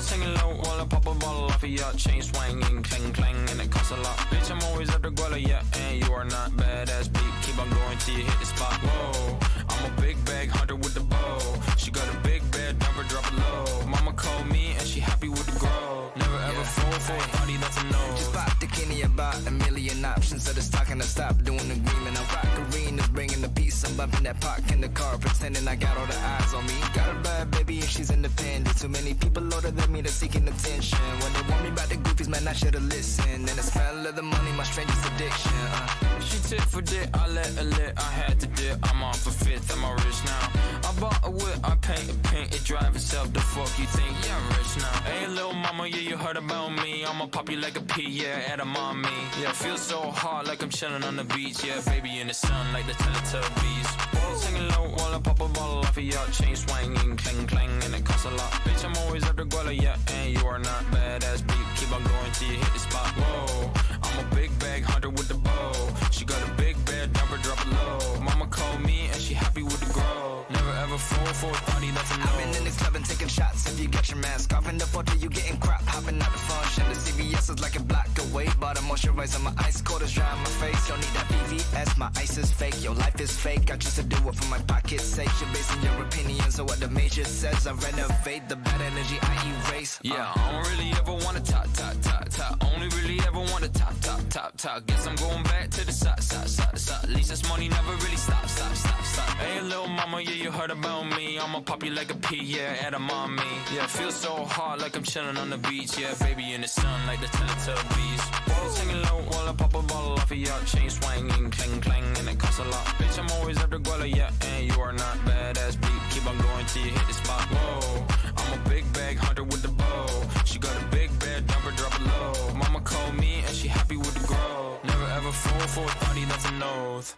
Singing low while I pop a bottle off of your chain swinging, clang clang, and it costs a lot. Bitch, I'm always after Guala, yeah, and you are not badass beat. Keep on going till you hit the spot. Whoa, I'm a big bag hunter with the bow. She got a big bed, never drop it low. Mama called me and she happy with the grow. Never ever fall for a party that's a no. Just pop the Kenny about a million options. So just talking to stop doing the agreement. I rock arenas, bringing the peace. I'm bumping that park in the car, pretending I got all the eyes on me. Got a bad baby and she's independent. Too many people older than me that's seeking attention. When they want me about the goofies, man, I should've listened. And the smell of the money, my strangest addiction. She tit for dick, I let her lit, I had to dip. I'm on for fifth, I'm all rich now. I bought a whip, I paint it drive itself. The fuck you think? Yeah, I'm rich now. Hey, little mama, yeah, you heard about me. I'ma pop you like a pea, yeah, at a mommy. Yeah, feel so hot like I'm chilling on the beach. Yeah, baby in the sun like the Teletubbies. Singing low while I pop a bottle off of your chain swinging, clang clang, and it costs a lot. Bitch, I'm always after Guala, yeah, and you are not badass beat. Keep on going till you hit the spot. Whoa, I'm a big bag hunter with the bow. She got a big bed, never drop it low. Mama called me and she happy with the grow. Never ever fall for a party that's a no. I've been in the club and taking shots. If you get your mask off in the photo, you getting crap. Hopping out the function. The CVS is like a block away. But I'm moisturizing my ice cold is dry on my face. Don't need that VVS, my ice is fake. Your life is fake. I choose to do it for my pocket's sake. You're basing your opinion, so what the major says. I renovate the bad energy I erase. Yeah, I don't really ever wanna top. Only really ever wanna top. Guess I'm going back to the side. At least this money never really stop. Hey, little mama, yeah, you heard about me. I'ma pop you like a pea, yeah, at a mommy. Yeah, feel so hot like I'm chilling on the beach. Yeah, baby in the sun like the Teletubbies. Singing low while I pop a bottle off of your chain swinging, clang clang, and it costs a lot. Bitch, I'm always after Guala, yeah, and you are not badass beat. Keep on going till you hit the spot. Whoa, I'm a big bag hunter with the bow. She got a big bed, never drop it low. Mama called me and she happy with the grow. Never ever fall for a party that's an oath.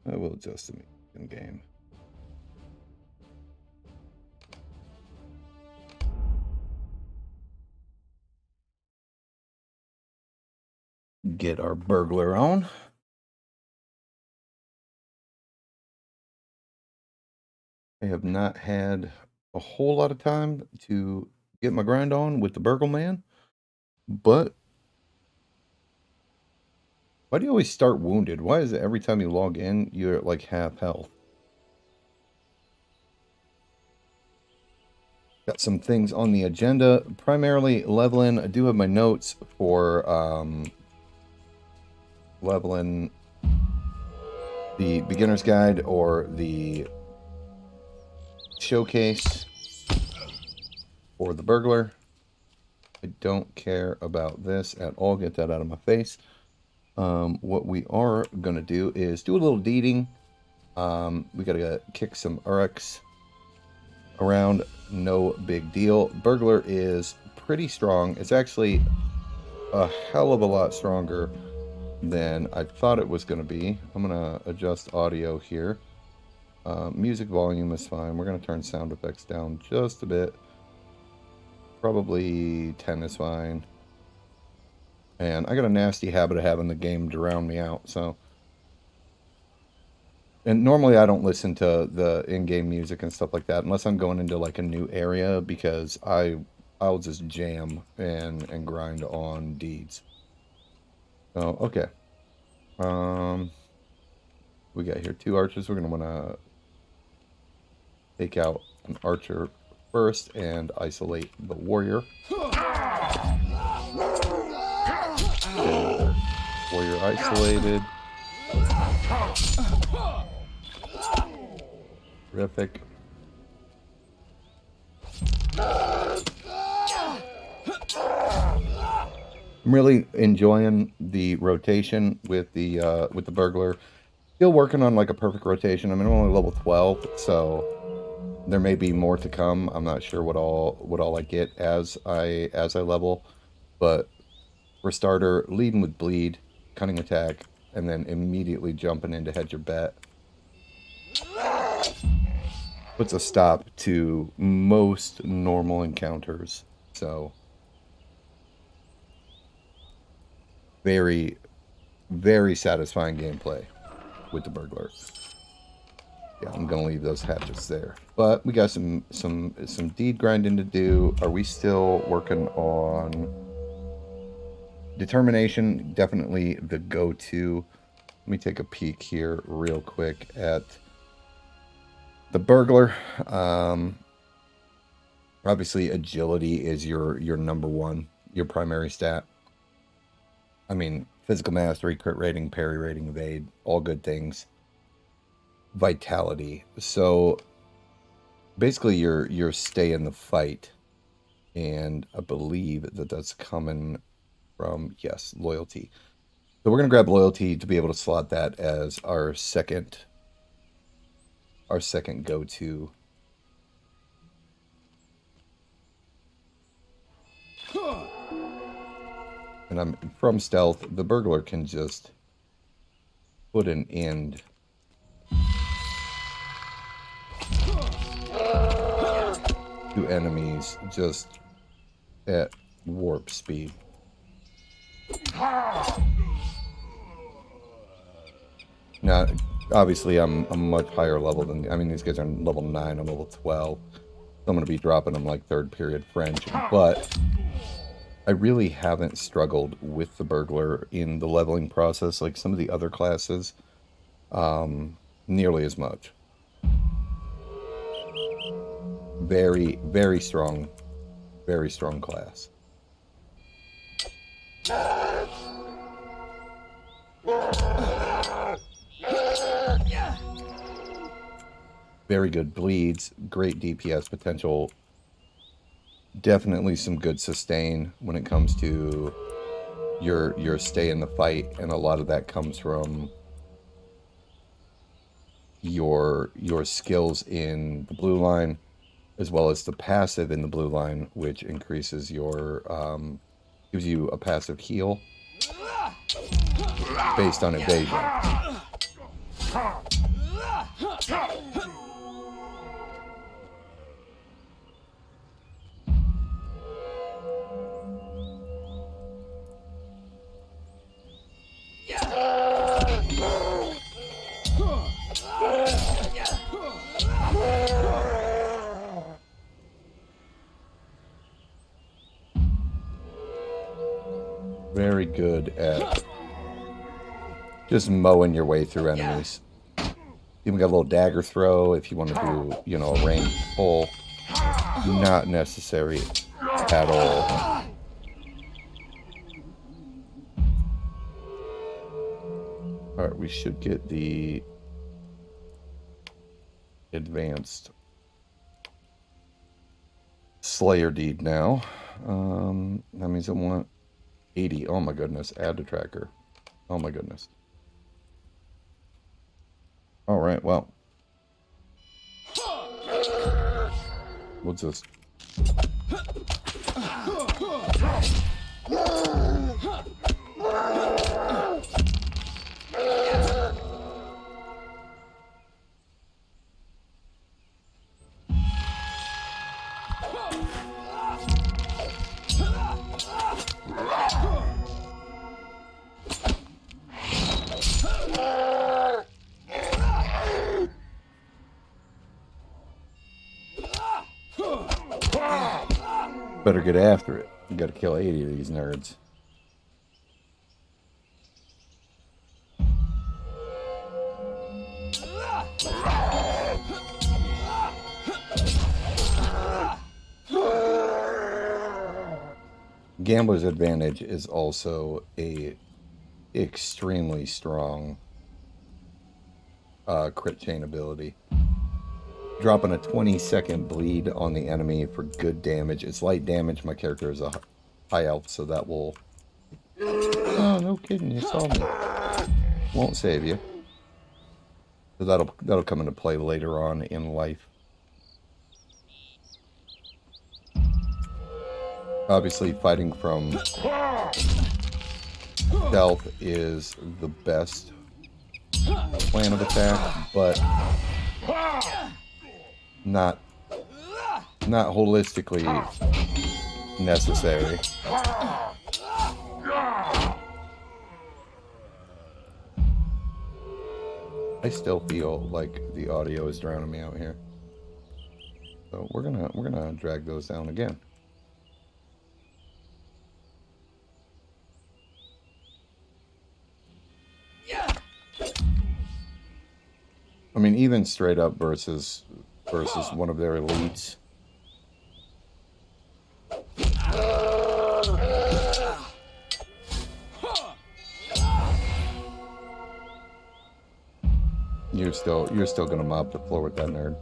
I will adjust the in game. Get our burglar on. I have not had a whole lot of time to get my grind on with the Burglar Man, but why do you always start wounded? Why is it every time you log in, you're at like half health? got some things on the agenda. Primarily leveling. I do have my notes for leveling the beginner's guide or the showcase for the burglar. I don't care about this at all. Get that out of my face. What we are going to do is do a little deeding. We got to kick some Urex around. No big deal. Burglar is pretty strong. It's actually a hell of a lot stronger than I thought it was going to be. I'm going to adjust audio here. Music volume is fine. We're going to turn sound effects down just a bit. Probably 10 is fine. And I got a nasty habit of having the game drown me out, so. And normally I don't listen to the in-game music and stuff like that unless I'm going into like a new area, because I'll just jam and grind on deeds. So, okay. We got here 2 archers. We're going to want to take out an archer first and isolate the warrior. Warrior isolated. Terrific. I'm really enjoying the rotation with the burglar. Still working on like a perfect rotation. I'm only level 12, so there may be more to come. I'm not sure what all I get as I level, but for starter, leading with bleed, cunning attack, and then immediately jumping into hedge your bet puts a stop to most normal encounters. So very, very satisfying gameplay with the burglar. Yeah, I'm gonna leave those hatches there. But we got some deed grinding to do. Are we still working on determination? Definitely the go-to. Let me take a peek here real quick at the burglar. Obviously agility is your number one, your primary stat. I mean, physical mastery, crit rating, parry rating, evade, all good things. Vitality. So basically your stay in the fight, and I believe that's coming from, yes, loyalty. So we're gonna grab loyalty to be able to slot that as our second go-to. And I'm from stealth. The burglar can just put an end to enemies just at warp speed. Now, obviously, I'm much higher level than, I mean, these guys are level 9, I'm level 12. So I'm going to be dropping them like 3rd period French, but I really haven't struggled with the burglar in the leveling process like some of the other classes, nearly as much. Very, very strong class. Very good bleeds, great DPS potential. Definitely some good sustain when it comes to your stay in the fight, and a lot of that comes from your skills in the blue line, as well as the passive in the blue line, which increases your gives you a passive heal based on evasion. Very good at just mowing your way through enemies. Even got a little dagger throw if you want to do, you know, a ranged pull. not necessary at all. Alright, we should get the advanced Slayer deed now. That means I want 80. Oh my goodness. Add to tracker. Oh my goodness. Alright, well. What's this? Better get after it. You gotta kill 80 of these nerds. Gambler's Advantage is also a extremely strong crit chain ability. Dropping a 20-second bleed on the enemy for good damage. It's light damage. My character is a high elf, so that will... Oh, no kidding. You saw me. Won't save you. So that'll come into play later on in life. Obviously, fighting from stealth is the best plan of attack, but not holistically necessary. I still feel like the audio is drowning me out here, so we're gonna drag those down again. I mean, even straight up versus one of their elites. You're still gonna mop the floor with that nerd.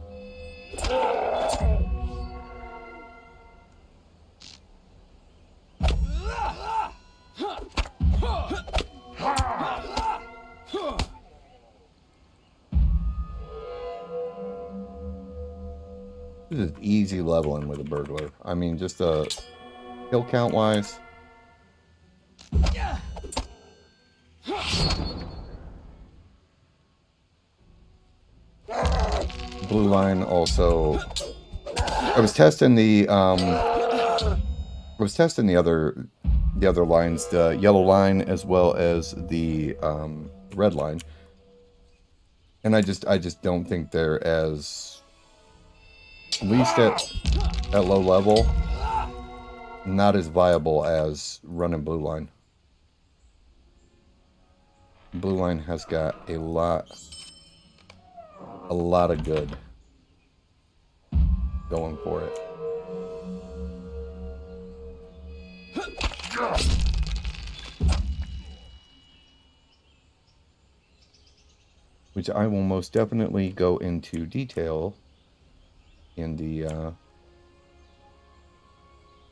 This is easy leveling with a burglar. I mean, just kill count wise. Blue line also. I was testing the other lines, the yellow line as well as the red line, and I just don't think they're as, at least at low level, not as viable as running blue line. Blue line has got a lot of good going for it. Which I will most definitely go into detail in the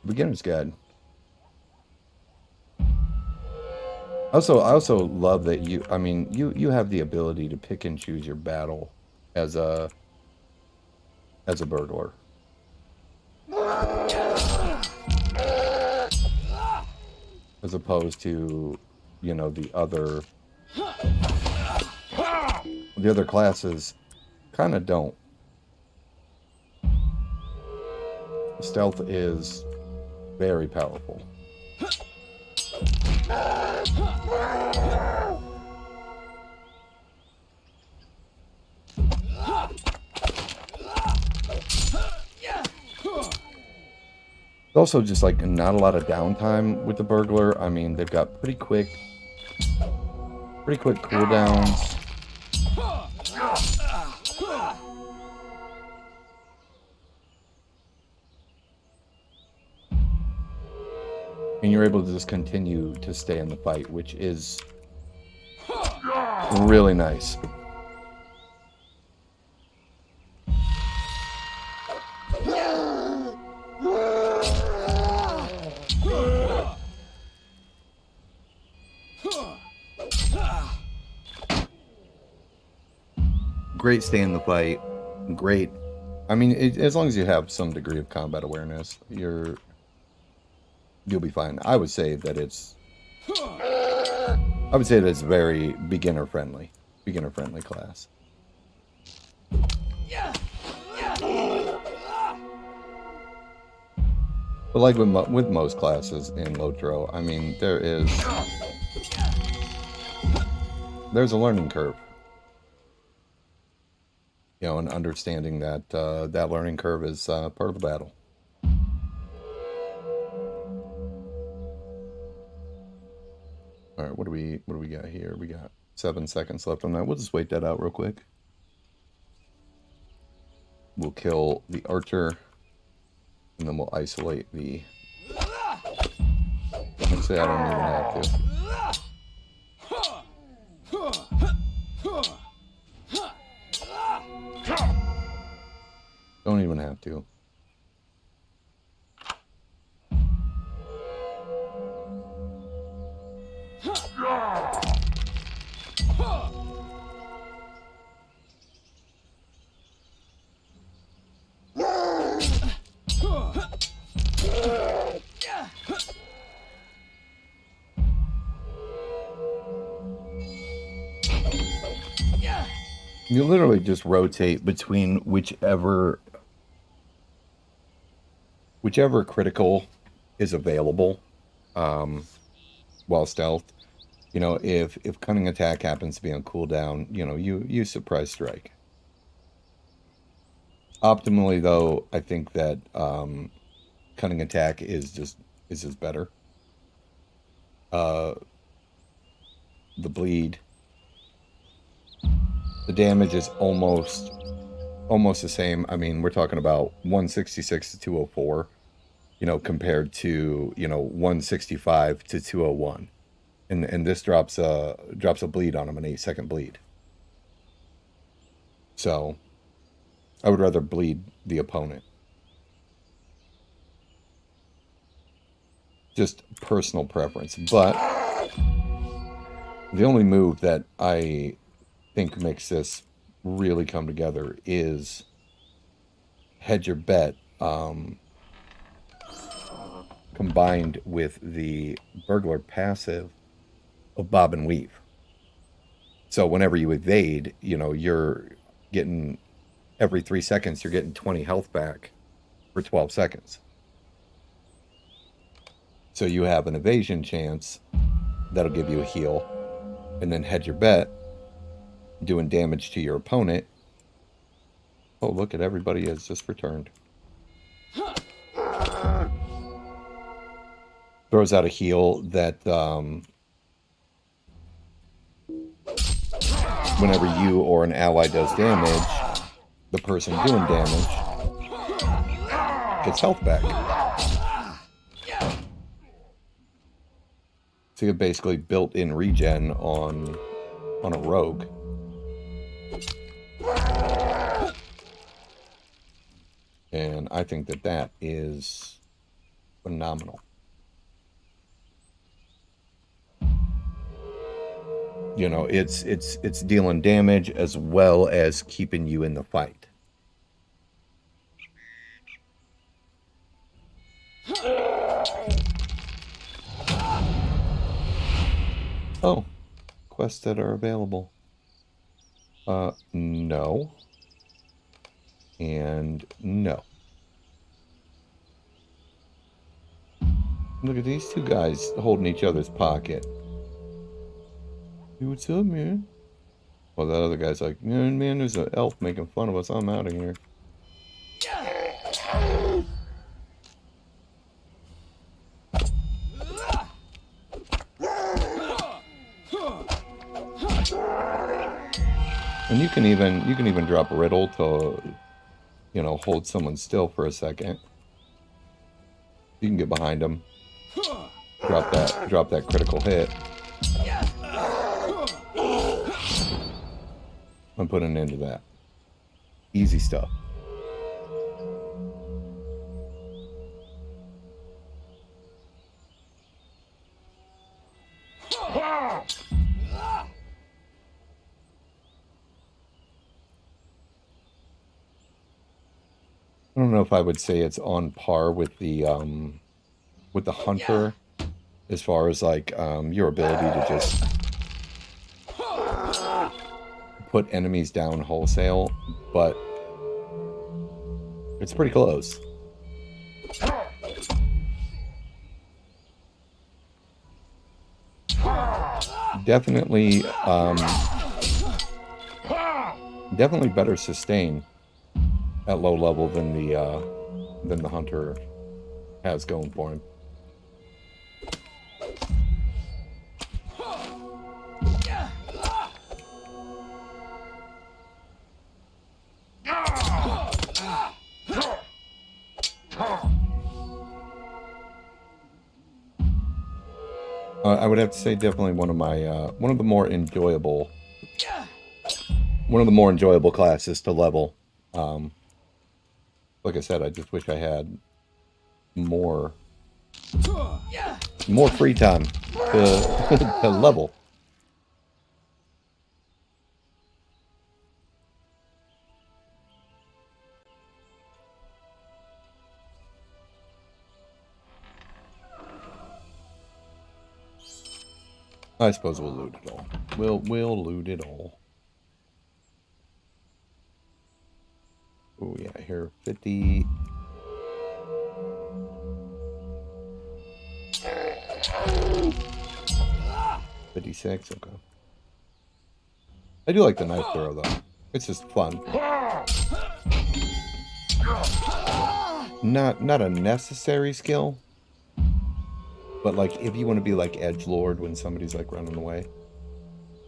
beginner's guide. I also love that you have the ability to pick and choose your battle as a burglar. As opposed to, you know, the other classes kind of don't. Stealth is very powerful. Also, just like not a lot of downtime with the burglar. I mean, they've got pretty quick cooldowns. And you're able to just continue to stay in the fight, which is really nice. Great stay in the fight. Great. I mean, as long as you have some degree of combat awareness, you'll be fine. I would say that it's very beginner friendly class. But like with most classes in Lotro, I mean, there's a learning curve. You know, and understanding that that learning curve is part of the battle. All right, what do we got here? We got 7 seconds left on that. We'll just wait that out real quick. We'll kill the archer, and then we'll isolate the. Actually, I don't even have to. Don't even have to. You literally just rotate between whichever critical is available while stealth. You know, if cunning attack happens to be on cooldown, you know, you surprise strike. Optimally though, I think that cunning attack is just better. The bleed, the damage is almost the same. I mean, we're talking about 166 to 204, you know, compared to, you know, 165 to 201. And this drops a bleed on him, an 8-second bleed. So I would rather bleed the opponent. Just personal preference. But the only move that I think makes this really come together is hedge your bet combined with the burglar passive of bob and weave. So whenever you evade, you know, you're getting every 3 seconds you're getting 20 health back for 12 seconds. So you have an evasion chance that'll give you a heal, and then hedge your bet doing damage to your opponent. Oh, look at everybody has just returned. Throws out a heal that whenever you or an ally does damage, the person doing damage gets health back. So you basically built-in regen on a rogue. And I think that is phenomenal. You know, it's dealing damage as well as keeping you in the fight. Oh, quests that are available. No. And no. Look at these two guys holding each other's pocket. Hey, what's up, man? Well, that other guy's like, man, there's an elf making fun of us. I'm out of here. And you can even drop a riddle to, you know, hold someone still for a second. You can get behind them. drop that critical hit. And put an end to that. Easy stuff. I don't know if I would say it's on par with the hunter, as far as like your ability to just put enemies down wholesale, but it's pretty close. Definitely, definitely better sustain at low level than the hunter has going for him. I would have to say definitely one of the more enjoyable classes to level. Like I said, I just wish I had more free time to to level. I suppose we'll loot it all. We'll loot it all. Oh yeah, here 50. $56, okay. I do like the knife throw though. It's just fun. Not a necessary skill. But like if you want to be like edgelord when somebody's like running away,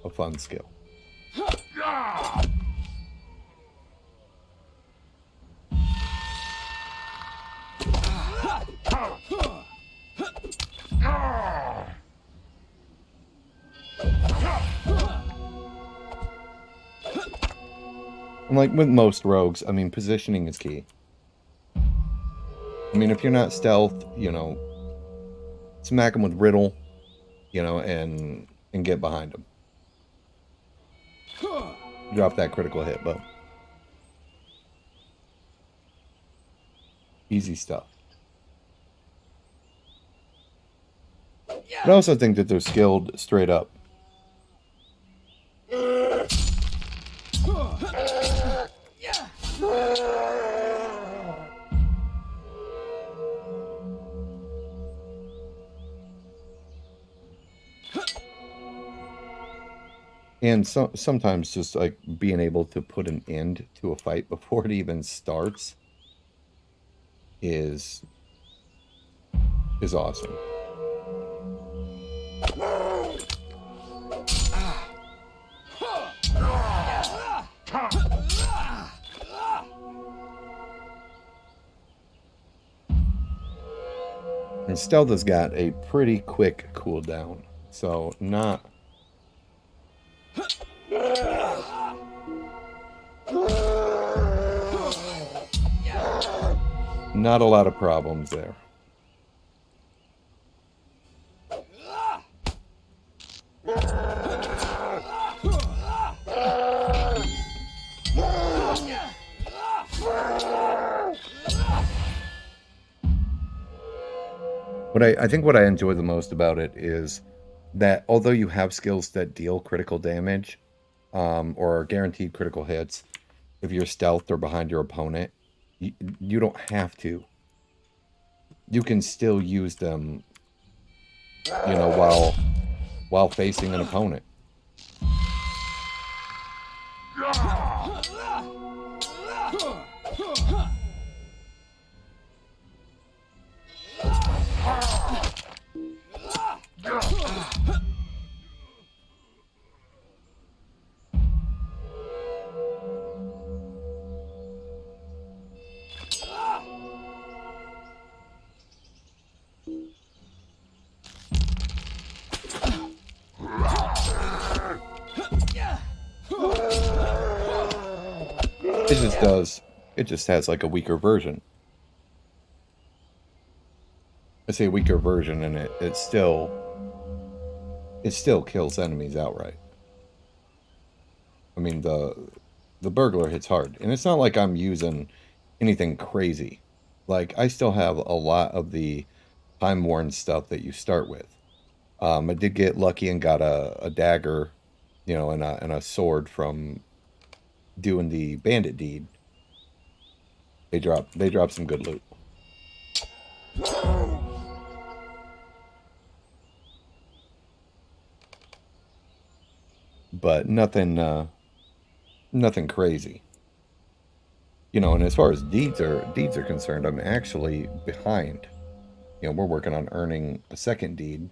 a fun skill. And like with most rogues, I mean, positioning is key. I mean, if you're not stealth, you know, smack them with riddle, you know, and get behind them. Drop that critical hit, but easy stuff. But I also think that they're skilled straight up. And sometimes just like being able to put an end to a fight before it even starts is awesome. And stealth has got a pretty quick cooldown, so not a lot of problems there. I think what I enjoy the most about it is that although you have skills that deal critical damage, or are guaranteed critical hits, if you're stealthed or behind your opponent, you don't have to. You can still use them, you know, while facing an opponent. it just has like a weaker version. I say weaker version, and it still kills enemies outright. I mean, the burglar hits hard, and it's not like I'm using anything crazy. Like, I still have a lot of the time worn stuff that you start with. I did get lucky and got a dagger, you know, and a sword from doing the bandit deed. They drop some good loot. But nothing crazy. You know, and as far as deeds are concerned, I'm actually behind. You know, we're working on earning a second deed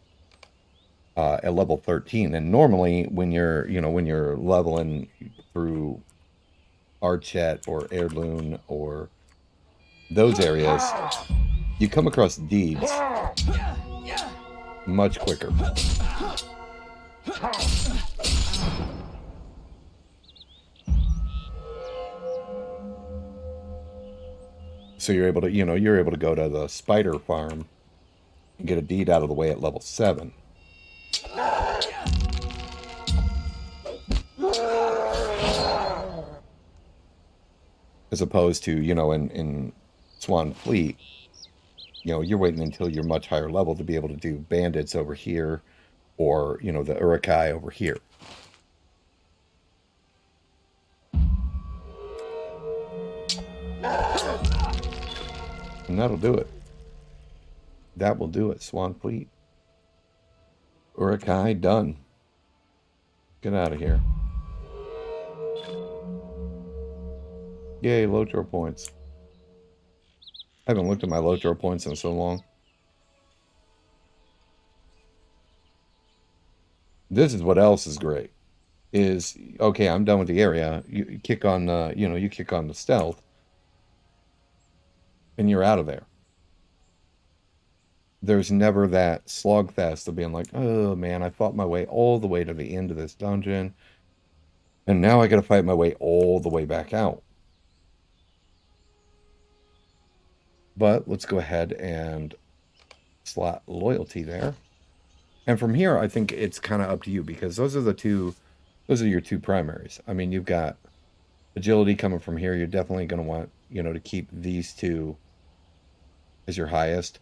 at level 13. And normally when you're leveling through Archet or Heirloom or those areas, you come across deeds much quicker. So you're able to go to the spider farm and get a deed out of the way at level 7. As opposed to, you know, in Swan Fleet, you know, you're waiting until you're much higher level to be able to do bandits over here, or, you know, the Urukai over here. And that'll do it. That will do it, Swan Fleet. Urukai, done. Get out of here. Yay, Lotro points. I haven't looked at my Lotro points in so long. This is what else is great. Is, okay, I'm done with the area. You kick on, you kick on the stealth. And you're out of there. There's never that slogfest of being like, oh man, I fought my way all the way to the end of this dungeon, and now I gotta fight my way all the way back out. But let's go ahead and slot loyalty there. And from here, I think it's kind of up to you, because those are your two primaries. I mean, you've got agility coming from here. You're definitely going to want, you know, to keep these two as your highest.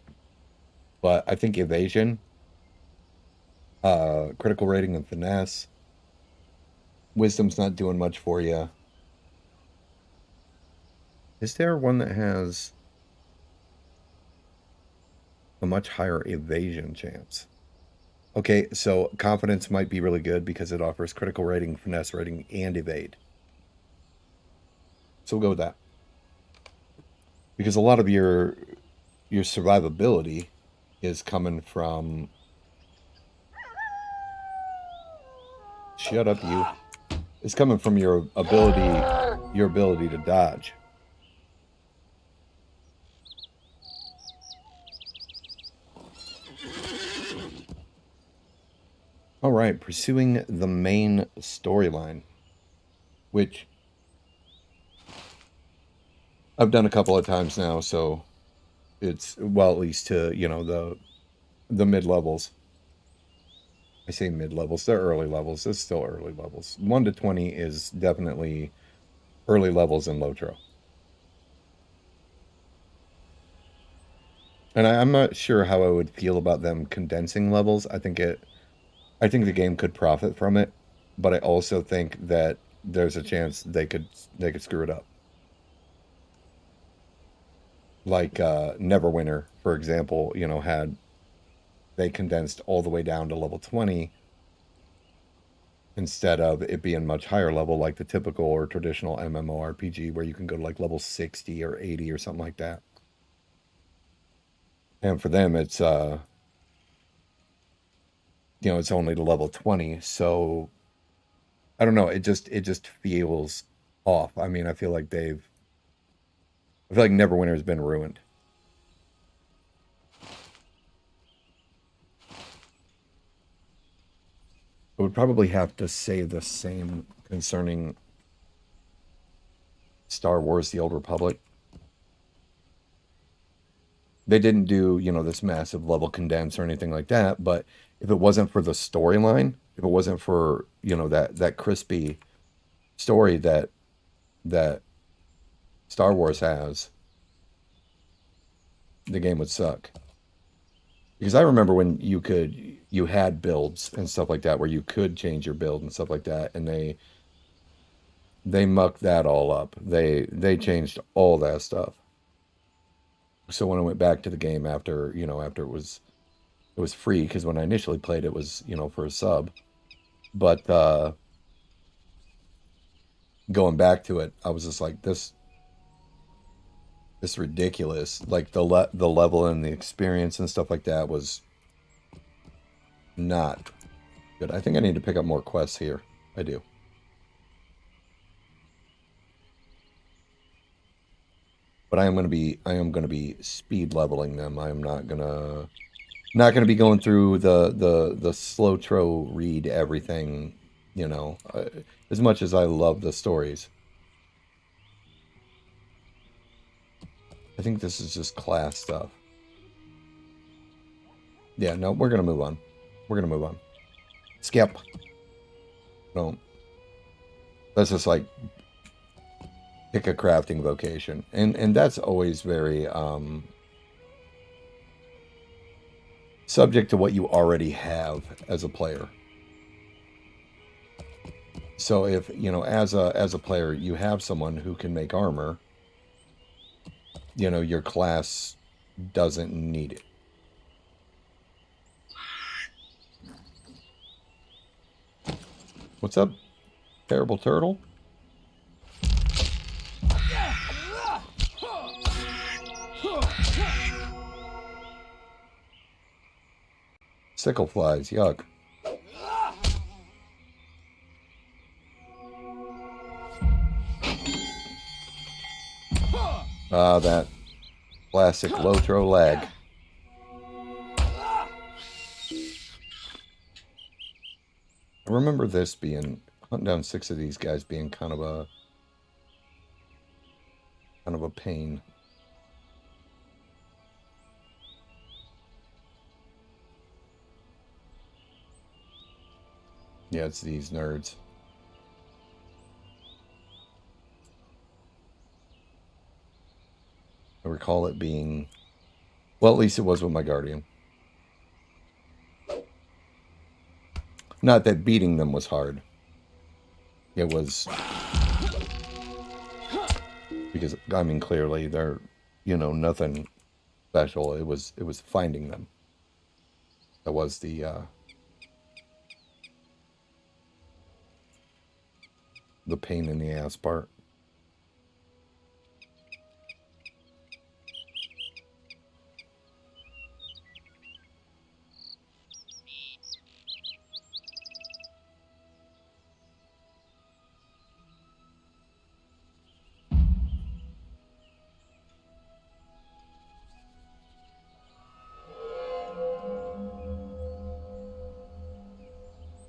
But I think evasion, critical rating, and finesse. Wisdom's not doing much for you. Is there one that has a much higher evasion chance? Okay, so confidence might be really good because it offers critical rating, finesse rating, and evade. So we'll go with that. Because a lot of your survivability is coming from... Shut up, you. It's coming from your ability to dodge. All right, pursuing the main storyline, which I've done a couple of times now, so it's, well, at least to, you know, the mid-levels. I say mid-levels, they're early levels. It's still early levels. 1 to 20 is definitely early levels in Lotro. And I'm not sure how I would feel about them condensing levels. I think the game could profit from it, but I also think that there's a chance they could screw it up. Like Neverwinter, for example, you know, they condensed all the way down to level 20 instead of it being much higher level, like the typical or traditional MMORPG where you can go to like level 60 or 80 or something like that. And for them, it's you know, it's only to level 20, so I don't know, it just feels off. I mean, I feel like Neverwinter has been ruined. I would probably have to say the same concerning Star Wars: The Old Republic. They didn't do, you know, this massive level condense or anything like that, but if it wasn't for the storyline, if it wasn't for, you know, that crispy story that Star Wars has, the game would suck. Because I remember when you had builds and stuff like that where you could change your build and stuff like that, and they mucked that all up. They changed all that stuff. So when I went back to the game after, you know, after it was free, because when I initially played it was, you know, for a sub. But going back to it, I was just like, this ridiculous. Like the level and the experience and stuff like that was not good. I think I need to pick up more quests here. I do. But I am going to be speed leveling them. I am not going to be going through the slow tro read everything, you know, as much as I love the stories. I think this is just class stuff. Yeah, no, we're going to move on. We're going to move on. Skip. No. That's just like pick a crafting vocation. And that's always very subject to what you already have as a player. So if, you know, as a player, you have someone who can make armor, you know, your class doesn't need it. What's up, terrible turtle? Sickle flies, yuck. Ah, that classic low throw lag. I remember this being, hunting down 6 of these guys being kind of a pain. Yeah, it's these nerds. I recall it being, well, at least it was with my Guardian. Not that beating them was hard. It was, because, I mean, clearly they're, you know, nothing special. It was finding them. That was the pain in the ass part.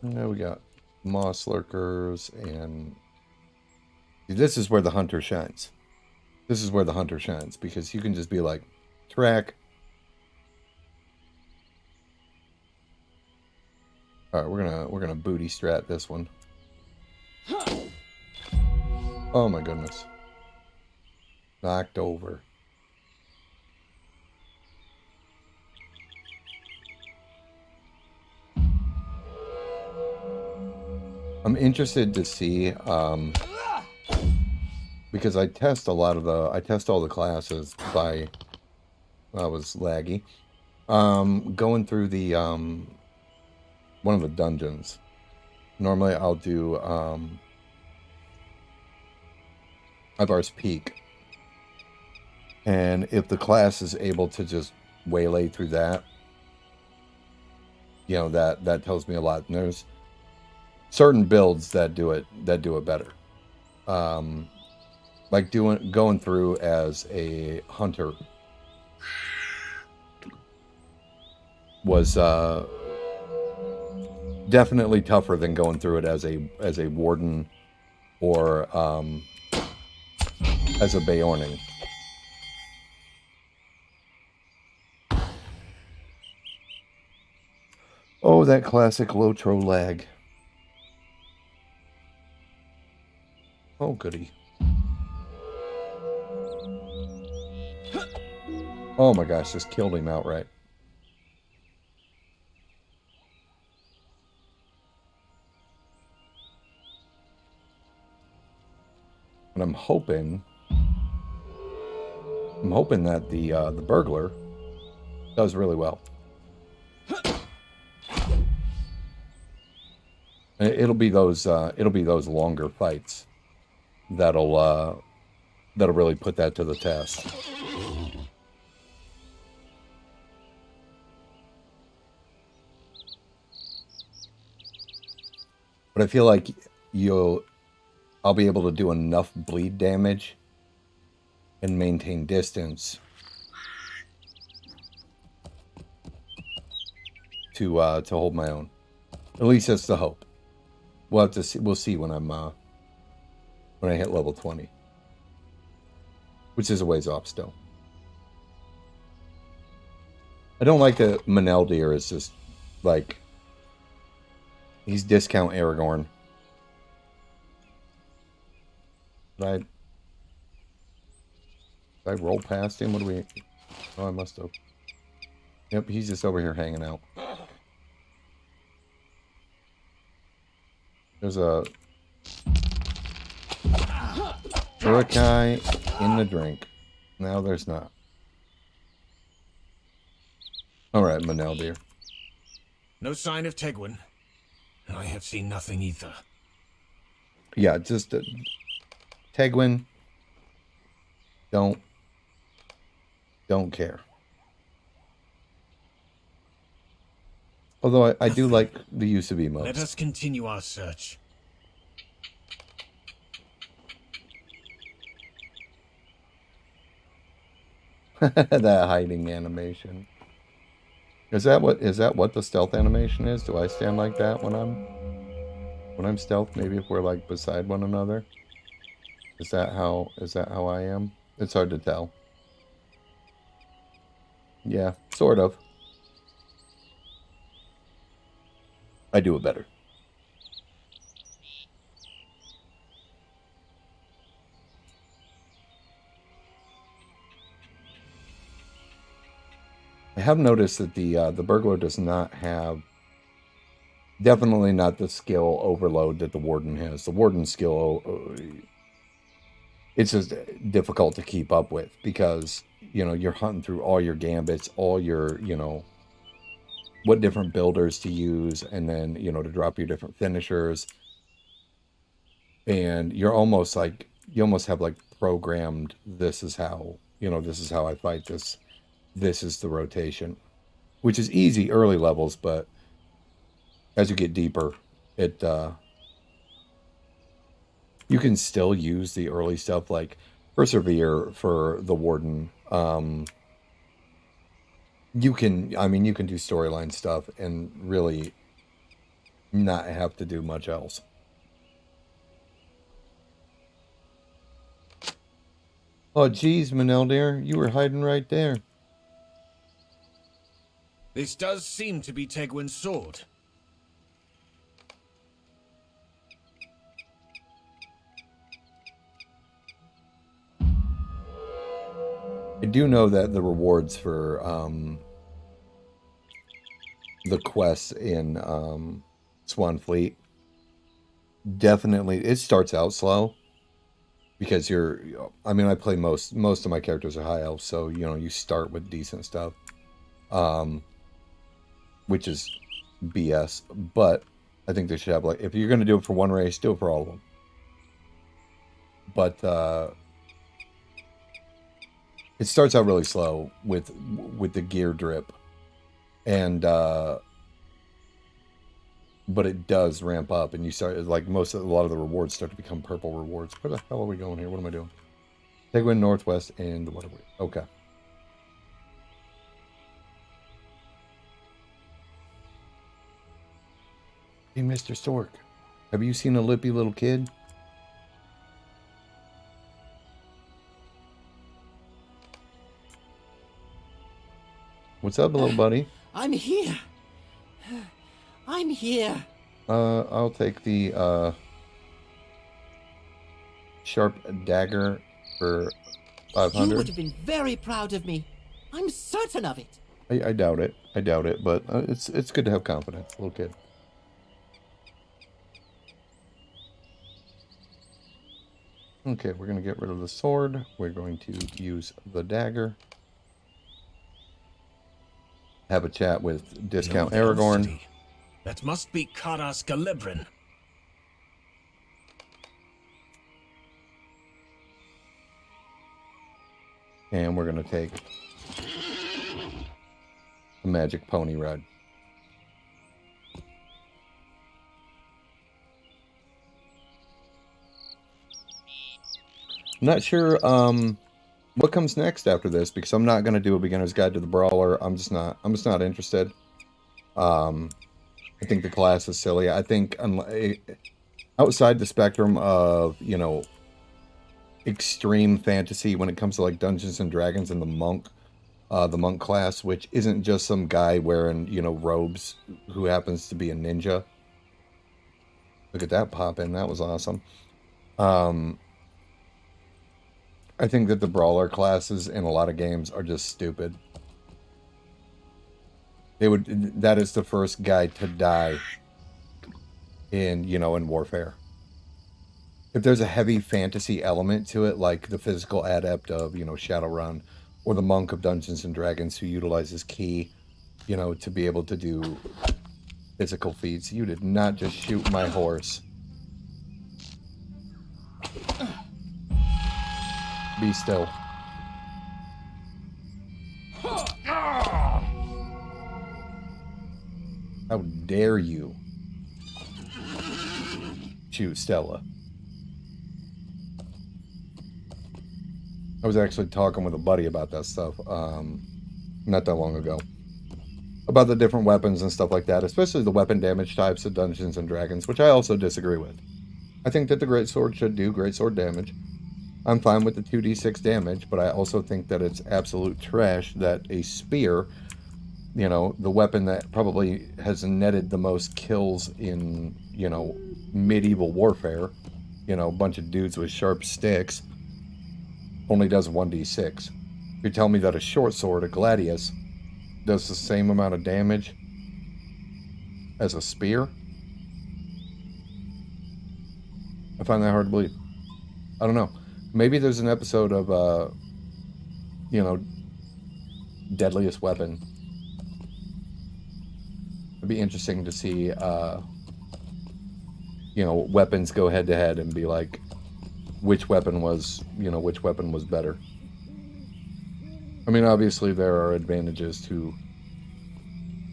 Now we got moss lurkers, and this is where the hunter shines. This is where the hunter shines, because you can just be like, track. All right, we're gonna booty strat this one. Oh my goodness. Knocked over. I'm interested to see, because I test all the classes by, I was laggy, going through the, one of the dungeons. Normally I'll do, Ivar's Peak. And if the class is able to just waylay through that, you know, that tells me a lot. And there's certain builds that do it better. Like going through as a hunter was definitely tougher than going through it as a warden or as a Beorning. Oh, that classic Lotro lag. Oh, goody. Oh my gosh, just killed him outright. And I'm hoping that the burglar does really well. It'll be those longer fights that'll really put that to the test. But I feel like I'll be able to do enough bleed damage and maintain distance to hold my own. At least that's the hope. We'll have to see. We'll see when I hit level 20, which is a ways off still. I don't like that Maneldir is just like he's discount Aragorn. Did I roll past him? What do we... Oh, I must have. Yep, he's just over here hanging out. There's a Urukai in the drink. Now there's not. Alright, Maneldir. No sign of Tegwin. I have seen nothing either. Yeah, just... Tegwin, don't care. Although I do like the use of emotes. Let us continue our search. That hiding animation. Is that what the stealth animation is? Do I stand like that when I'm stealth? Maybe if we're like beside one another. Is that how I am? It's hard to tell. Yeah, sort of. I do it better. I have noticed that the burglar does not have, definitely not the skill overload that the warden has. The warden skill, it's just difficult to keep up with because, you know, you're hunting through all your gambits, all your, you know, what different builders to use, and then, you know, to drop your different finishers. And you're almost like, you almost have like programmed, this is how, you know, this is how I fight this. This is the rotation, which is easy early levels, but as you get deeper, it, you can still use the early stuff like Persevere for the warden. You can do storyline stuff and really not have to do much else. Oh, geez, Maneldir, you were hiding right there. This does seem to be Tegwin's sword. I do know that the rewards for the quests in Swanfleet definitely, it starts out slow because I play most of my characters are high elf, so you know you start with decent stuff, which is BS. But I think they should have, like, if you're going to do it for one race, do it for all of them. But it starts out really slow with the gear drip, and but it does ramp up, and you start like a lot of the rewards start to become purple rewards. Where the hell are we going here? What am I doing? Tegwin, Northwest, and what are we? Okay. Hey, Mr. Stork, have you seen a lippy little kid? What's up, little buddy? I'm here. I'm here. I'll take the sharp dagger for You would 500. have been very proud of me. I'm certain of it. I doubt it. I doubt it, but it's good to have confidence, little kid. Okay, we're gonna get rid of the sword. We're going to use the dagger. Have a chat with Discount No Aragorn. density. That must be Karas Galibrin. And we're gonna take the magic pony ride. I'm not sure what comes next after this, because I'm not gonna do a beginner's guide to the brawler. I'm just not interested. I think the class is silly. I think outside the spectrum of, you know, extreme fantasy when it comes to like Dungeons and Dragons and the monk class, which isn't just some guy wearing, you know, robes who happens to be a ninja. Look at that pop in. That was awesome. I think that the brawler classes in a lot of games are just stupid. That is the first guy to die in, you know, in Warfare. If there's a heavy fantasy element to it, like the physical adept of, you know, Shadowrun, or the monk of Dungeons and Dragons who utilizes ki, you know, to be able to do physical feats. You did not just shoot my horse. Be still. How dare you shoot Stella? I was actually talking with a buddy about that stuff not that long ago. About the different weapons and stuff like that, especially the weapon damage types of Dungeons and Dragons, which I also disagree with. I think that the greatsword should do greatsword damage. I'm fine with the 2d6 damage, but I also think that it's absolute trash that a spear, you know, the weapon that probably has netted the most kills in, you know, medieval warfare, you know, a bunch of dudes with sharp sticks, only does 1d6. You tell me that a short sword, a gladius, does the same amount of damage as a spear? I find that hard to believe. I don't know. Maybe there's an episode of, you know, Deadliest Weapon. It'd be interesting to see, you know, weapons go head to head and be like, which weapon was, you know, which weapon was better. I mean, obviously there are advantages to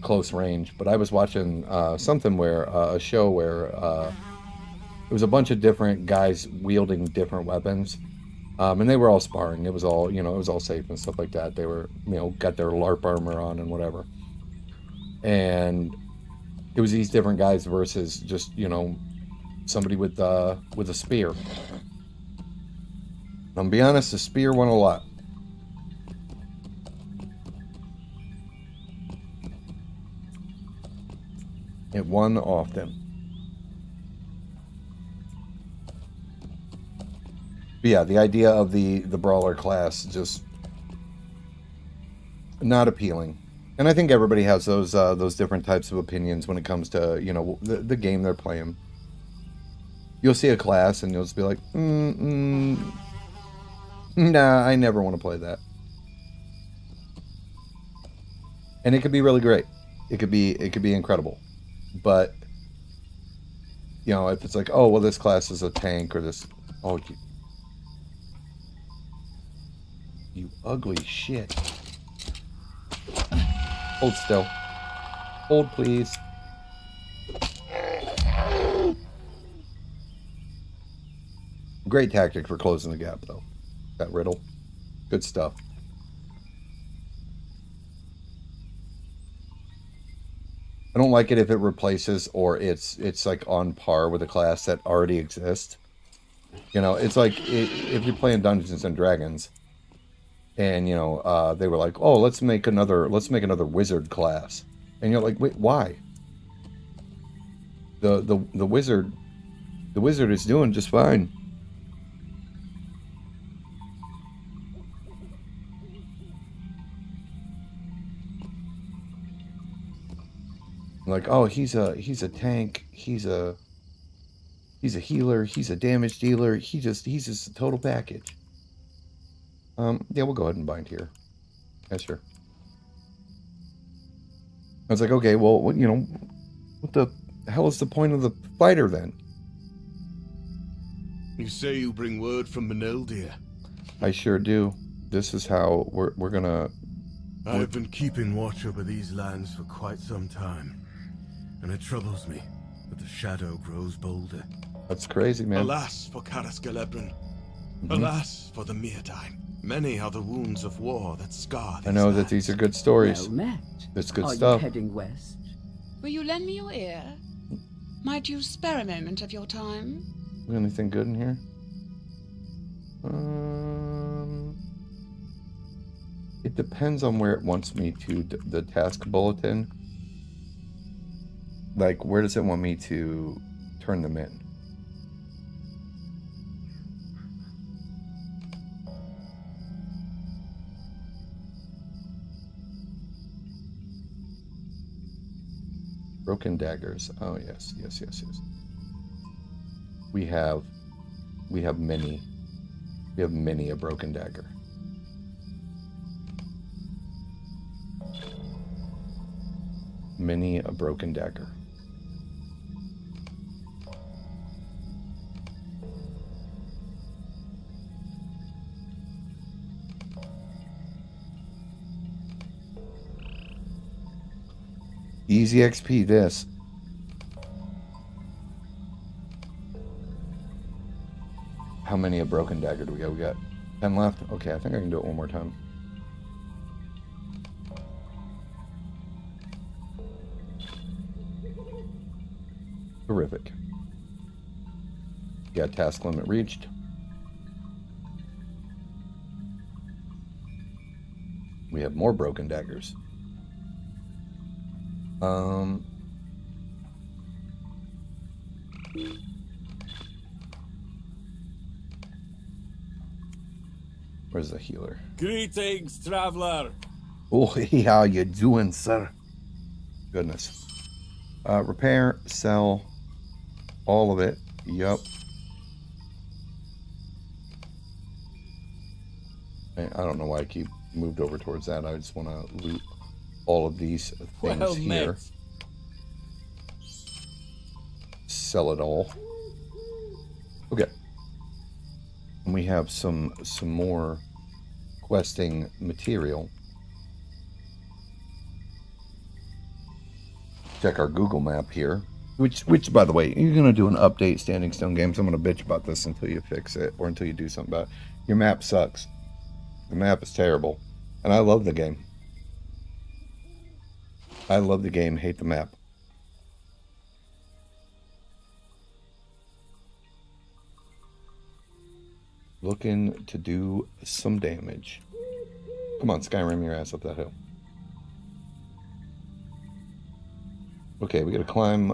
close range, but I was watching something where, a show where it was a bunch of different guys wielding different weapons. And they were all sparring. It was all, you know, it was all safe and stuff like that. They were, you know, got their LARP armor on and whatever. And it was these different guys versus just, you know, somebody with a spear. I'll be honest, the spear won a lot. It won often. But yeah, the idea of the brawler class just not appealing. And I think everybody has those different types of opinions when it comes to, you know, the game they're playing. You'll see a class and you'll just be like, nah, I never want to play that. And it could be really great. It could be incredible. But, you know, if it's like, oh, well, this class is a tank or this, oh, you ugly shit. Hold still. Hold, please. Great tactic for closing the gap, though. That riddle. Good stuff. I don't like it if it replaces or it's like on par with a class that already exists. You know, it's like if you're playing Dungeons and Dragons And they were like, "Oh, let's make another wizard class." And you're like, "Wait, why?" The wizard is doing just fine. Like, oh, he's a tank, he's a healer, he's a damage dealer, he's just a total package. Yeah, we'll go ahead and bind here. Yeah, sure. I was like, okay, well, what the hell is the point of the fighter then? You say you bring word from Manil, dear? I sure do. This is how we're gonna... I've been keeping watch over these lands for quite some time, and it troubles me that the shadow grows bolder. That's crazy, man. Alas for Caras Galebran. Alas for the Meerdine. Many are the wounds of war that scar these I know lands. that these are good stories. Well met. It's good Are stuff. you heading west? Will you lend me your ear? Might you spare a moment of your time? Anything good in here? It depends on where it wants me to, the task bulletin. Like, where does it want me to turn them in? Broken daggers. Oh, yes. We have many. We have many a broken dagger. Many a broken dagger. Easy XP this. How many a broken dagger do we got? We got 10 left? Okay, I think I can do it one more time. Terrific. Yeah, task limit reached. We have more broken daggers. Where's the healer? Greetings, traveler. Oh, hey, how you doing, sir? Goodness. Repair, sell, all of it. Yup. I don't know why I keep moved over towards that. I just want to loot all of these things Well here. met. Sell it all. Okay. And we have some more questing material. Check our Google map here. Which by the way, you're gonna do an update, Standing Stone Games. I'm gonna bitch about this until you fix it or until you do something about it. Your map sucks. The map is terrible. And I love the game. I love the game, hate the map. Looking to do some damage. Come on, Skyrim your ass up that hill. Okay, we gotta climb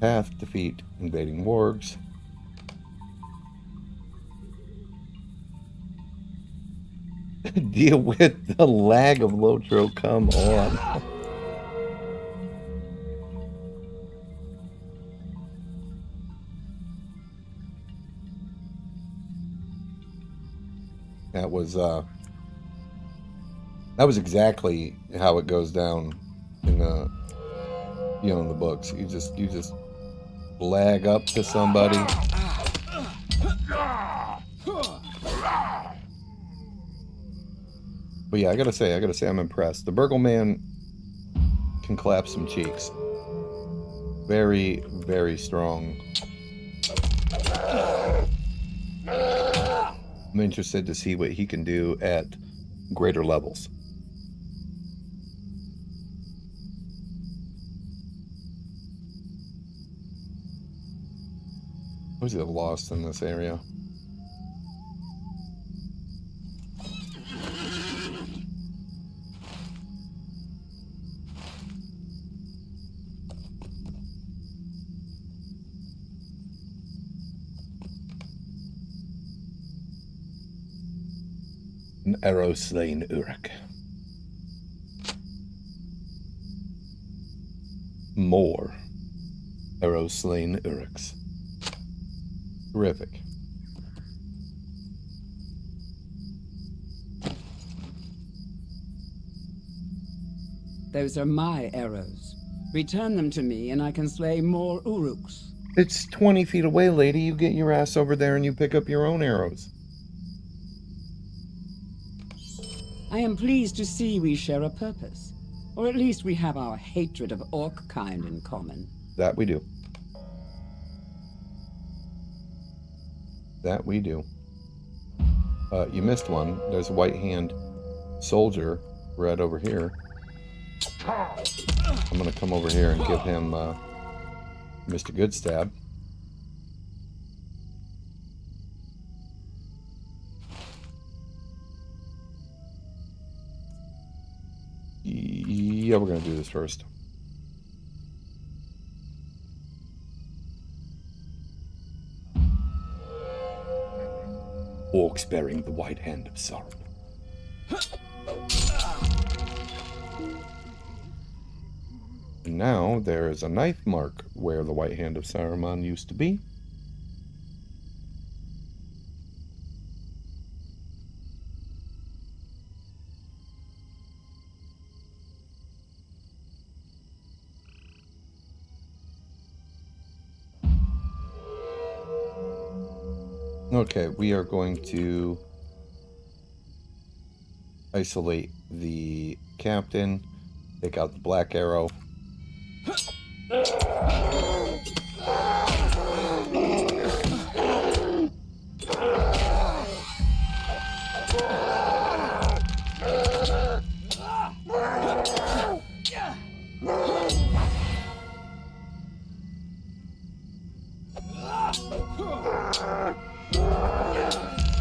path, defeat invading wargs. Deal with the lag of Lotro, come on. That was exactly how it goes down in the in the books. You just lag up to somebody. But yeah, I gotta say I'm impressed. The Burglar man can clap some cheeks. Very, very strong. I'm interested to see what he can do at greater levels. Was it lost in this area? An arrow slain Uruk. More arrow slain Uruks. Terrific. Those are my arrows. Return them to me and I can slay more Uruks. It's 20 feet away, lady. You get your ass over there and you pick up your own arrows. I am pleased to see we share a purpose. Or at least we have our hatred of orc kind in common. That we do. That we do. You missed one. There's a white hand soldier right over here. I'm gonna come over here and give him Mr. Good Stab. Yeah, we're gonna do this first. Orcs bearing the white hand of sorrow. And now there is a knife mark where the white hand of Saruman used to be. Okay, we are going to isolate the captain, take out the black arrow.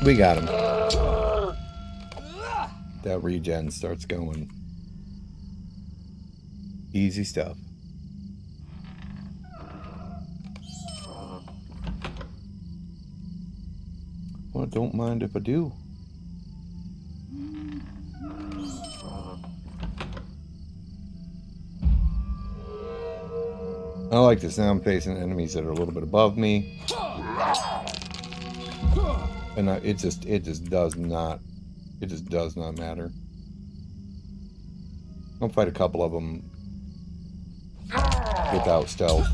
We got him. That regen starts going. Easy stuff. Well, don't mind if I do. I like this. Now I'm facing enemies that are a little bit above me. And it just does not matter. I'll fight a couple of them without stealth.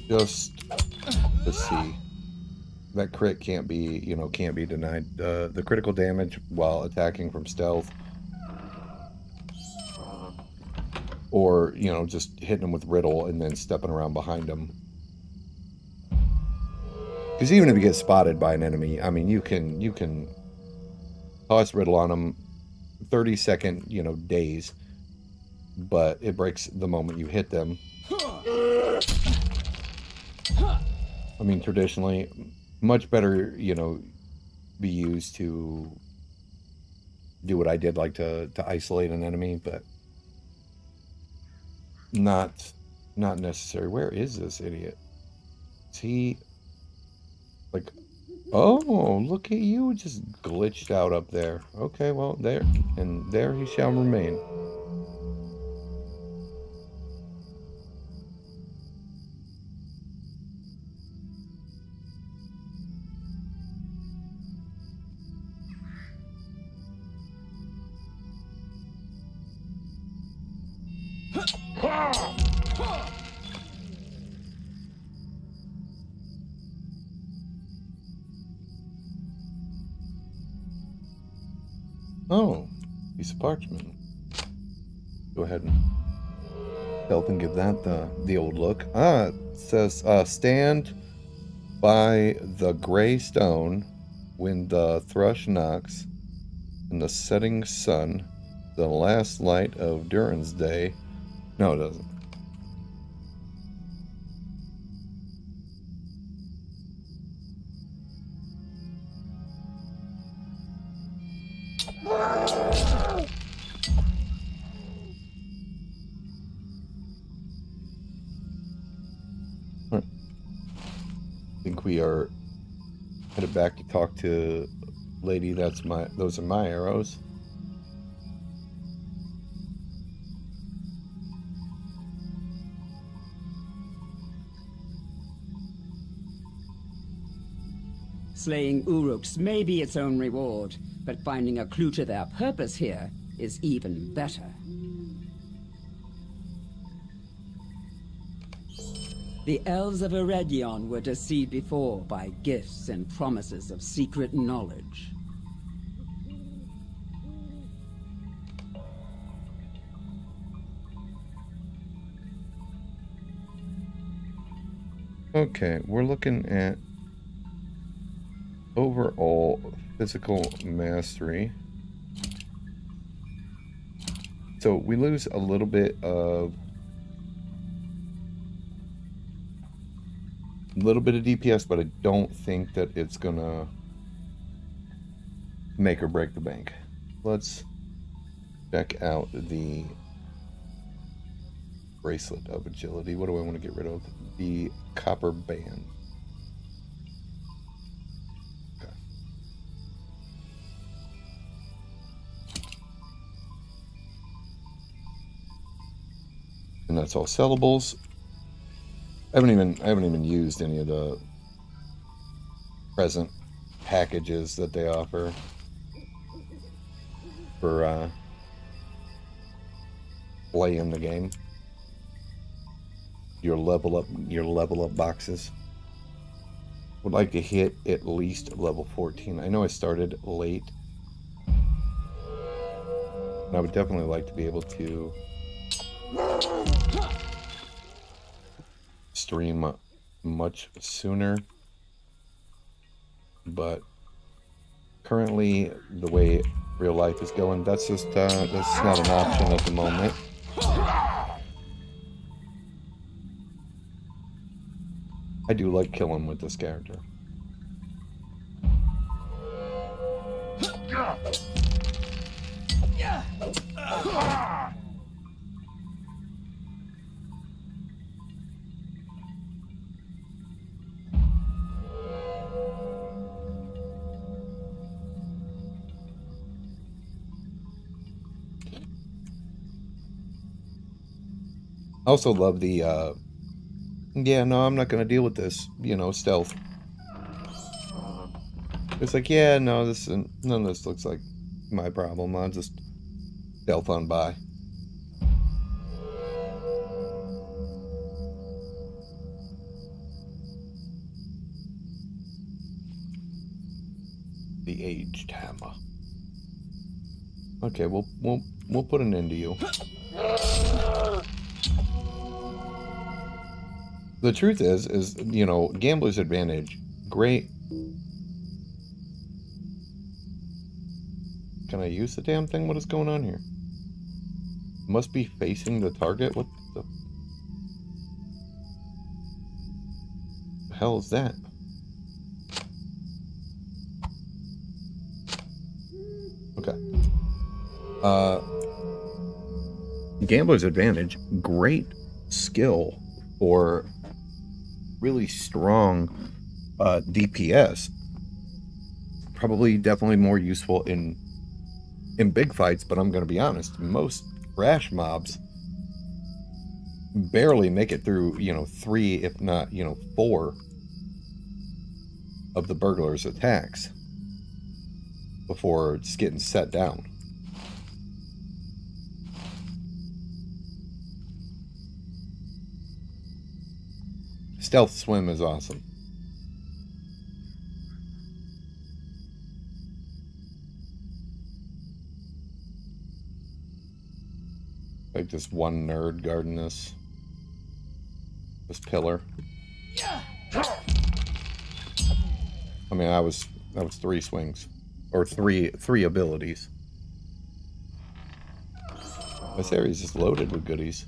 Just to see. That crit can't be denied. The critical damage while attacking from stealth. Or, just hitting them with riddle and then stepping around behind them. Because even if you get spotted by an enemy, I mean, you can toss riddle on them 30-second, daze, but it breaks the moment you hit them. I mean, traditionally, much better, be used to do what I did, like to isolate an enemy, but not necessary. Where is this idiot? Is he... Like, oh, look at you, just glitched out up there. Okay, well, there he shall remain. Oh, piece of parchment. Go ahead and help and give that the old look. It says, stand by the gray stone when the thrush knocks in the setting sun, the last light of Durin's day. No, it doesn't. I think we are headed back to talk to lady, those are my arrows. Slaying Uruks may be its own reward, but finding a clue to their purpose here is even better. The elves of Eregion were deceived before by gifts and promises of secret knowledge. Okay, we're looking at overall physical mastery. So we lose a little bit of DPS, but I don't think that it's gonna make or break the bank. Let's check out the bracelet of agility. What do I want to get rid of? The copper band. Okay. And that's all sellables. I haven't even used any of the present packages that they offer for playing the game. Your level up boxes. Would like to hit at least level 14. I know I started late, and I would definitely like to be able to stream much sooner, but currently the way real life is going, that's not an option at the moment. I do like killing with this character. I also love the yeah, no, I'm not gonna deal with this, stealth. It's like, yeah, no, none of this looks like my problem. I'll just stealth on by. The aged hammer. Okay, we'll put an end to you. The truth is, Gambler's Advantage, great. Can I use the damn thing? What is going on here? Must be facing the target? What the hell is that? Okay. Gambler's Advantage, great skill for really strong DPS. Probably definitely more useful in big fights, but I'm going to be honest, most rash mobs barely make it through, 3 if not, 4 of the burglar's attacks before it's getting set down. Stealth swim is awesome. Like this one nerd guarding this pillar. I mean, that was 3 swings, or three abilities. This area is just loaded with goodies.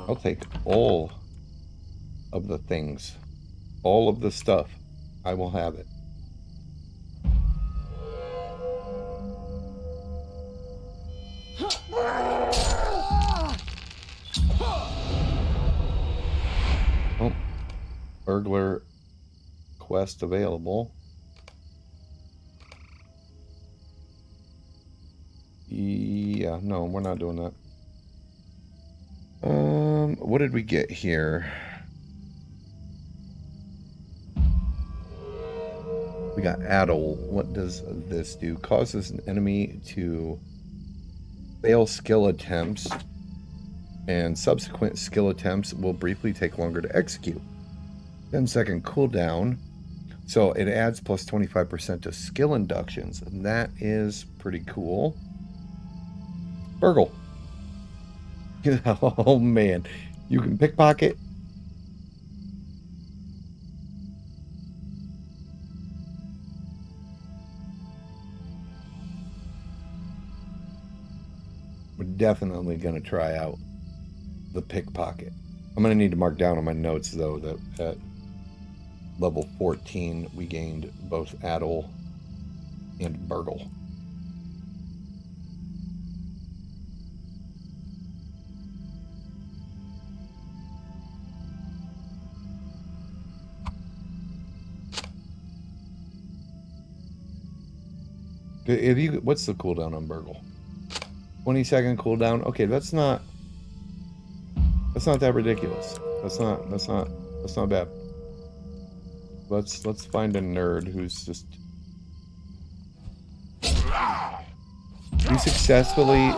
I'll take all of the things, all of the stuff. I will have it. burglar quest available. Yeah, no, we're not doing that. What did we get here? We got Addle. What does this do? Causes an enemy to fail skill attempts, and subsequent skill attempts will briefly take longer to execute. 10-second cooldown. So it adds plus 25% to skill inductions, and that is pretty cool. Burgle. Oh man, you can pickpocket. We're definitely going to try out the pickpocket. I'm going to need to mark down on my notes, though, that at level 14, we gained both Addle and Burgle. What's the cooldown on Burgle? 20-second cooldown. Okay, that's not that ridiculous. That's not bad. Let's find a nerd who's just. You successfully.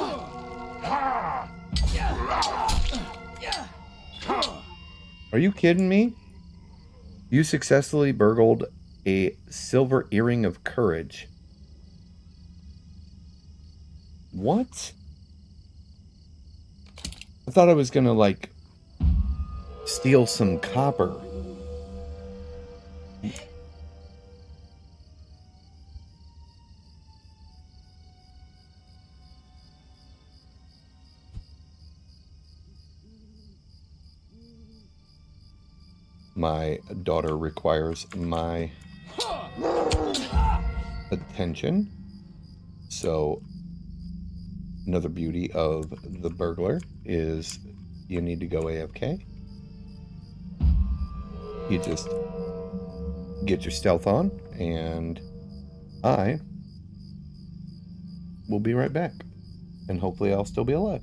Are you kidding me? You successfully burgled a silver earring of courage. What? I thought I was gonna, like, steal some copper. My daughter requires my attention. So another beauty of the burglar is you need to go AFK. You just get your stealth on, and I will be right back. And hopefully I'll still be alive.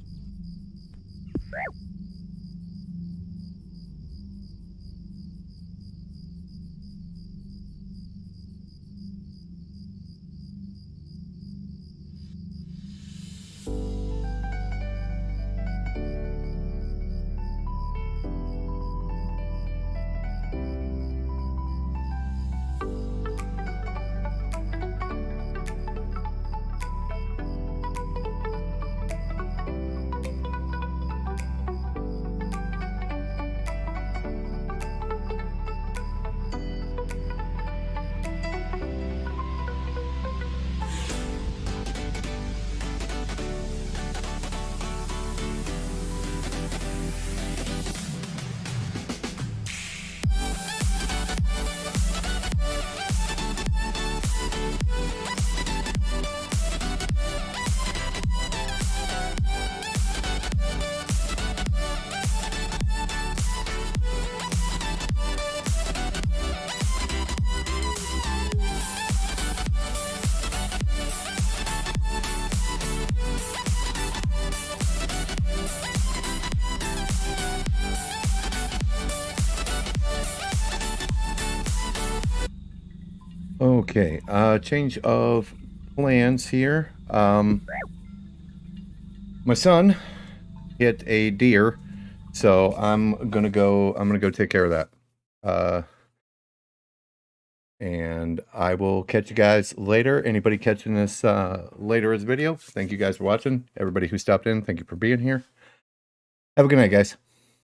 Okay, change of plans here. My son hit a deer, so I'm gonna go take care of that. And I will catch you guys later. Anybody catching this later as video, thank you guys for watching. Everybody who stopped in, thank you for being here. Have a good night, guys.